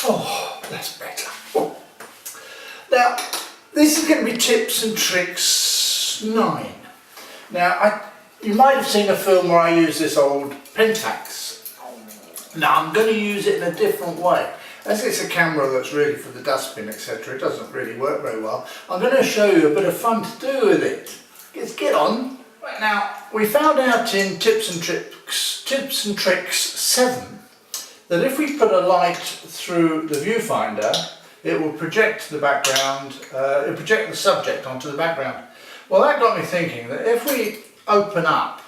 Oh, that's better. Oh. Now, this is going to be tips and tricks 9. Now, you might have seen a film where I use this old Pentax. Now, I'm going to use it in a different way. As it's a camera that's really for the dustbin, etc., it doesn't really work very well. I'm going to show you a bit of fun to do with it. Let's get on. Right, now, we found out in Tips and Tricks 7 that if we put a light through the viewfinder, it will project the background, it will project the subject onto the background. Well, that got me thinking that if we open up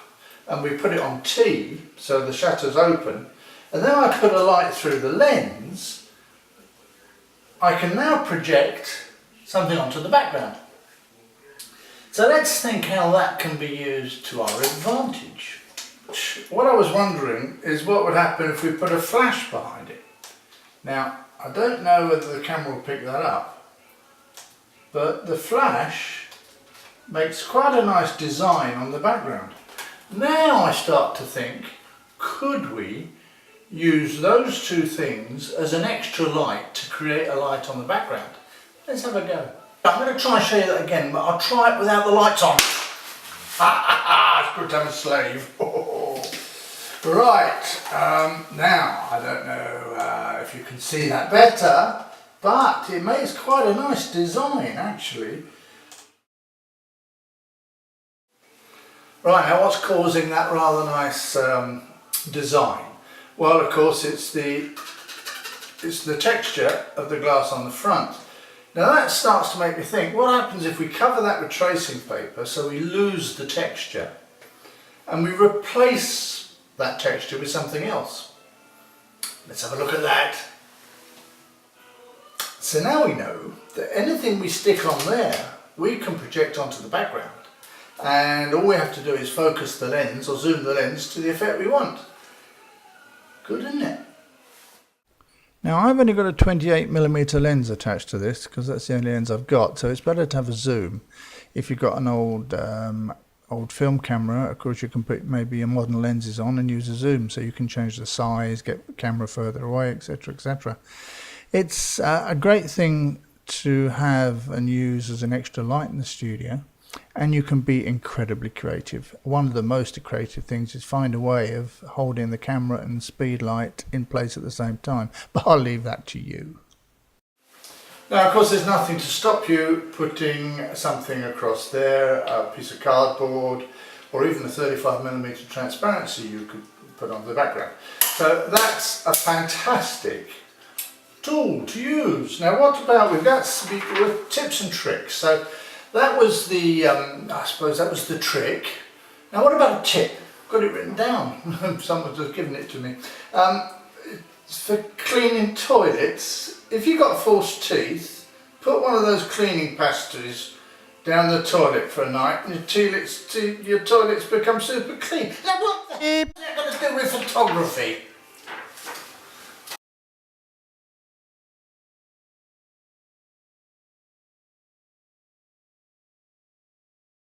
and we put it on T, so the shutter's open, and then I put a light through the lens, I can now project something onto the background. So let's think how that can be used to our advantage. What I was wondering is what would happen if we put a flash behind it. Now, I don't know whether the camera will pick that up, but the flash makes quite a nice design on the background. Now I start to think, could we use those two things as an extra light to create a light on the background? Let's have a go. I'm going to try and show you that again, but I'll try it without the lights on. It's good to have a slave. Right, now I don't know if you can see that better, but it makes quite a nice design actually. Right, now what's causing that rather nice design? Well, of course, it's the texture of the glass on the front. Now that starts to make me think, what happens if we cover that with tracing paper so we lose the texture and we replace that texture with something else? Let's have a look at that. So now we know that anything we stick on there, we can project onto the background. And all we have to do is focus the lens or zoom the lens to the effect we want. Good, isn't it? Now I've only got a 28mm lens attached to this because that's the only lens I've got, so it's better to have a zoom. If you've got an old film camera, of course you can put maybe your modern lenses on and use a zoom, so you can change the size, get the camera further away, etc, etc. It's a great thing to have and use as an extra light in the studio. And you can be incredibly creative. One of the most creative things is find a way of holding the camera and speed light in place at the same time. But I'll leave that to you. Now, of course, there's nothing to stop you putting something across there, a piece of cardboard, or even a 35mm transparency you could put on the background. So that's a fantastic tool to use. Now, what about, we've got tips and tricks. So that was the, I suppose that was the trick. Now what about a tip? I've got it written down. Someone's just given it to me. It's for cleaning toilets. If you've got false teeth, put one of those cleaning pasties down the toilet for a night and your toilets become super clean. Now what the heck is that got to do with photography?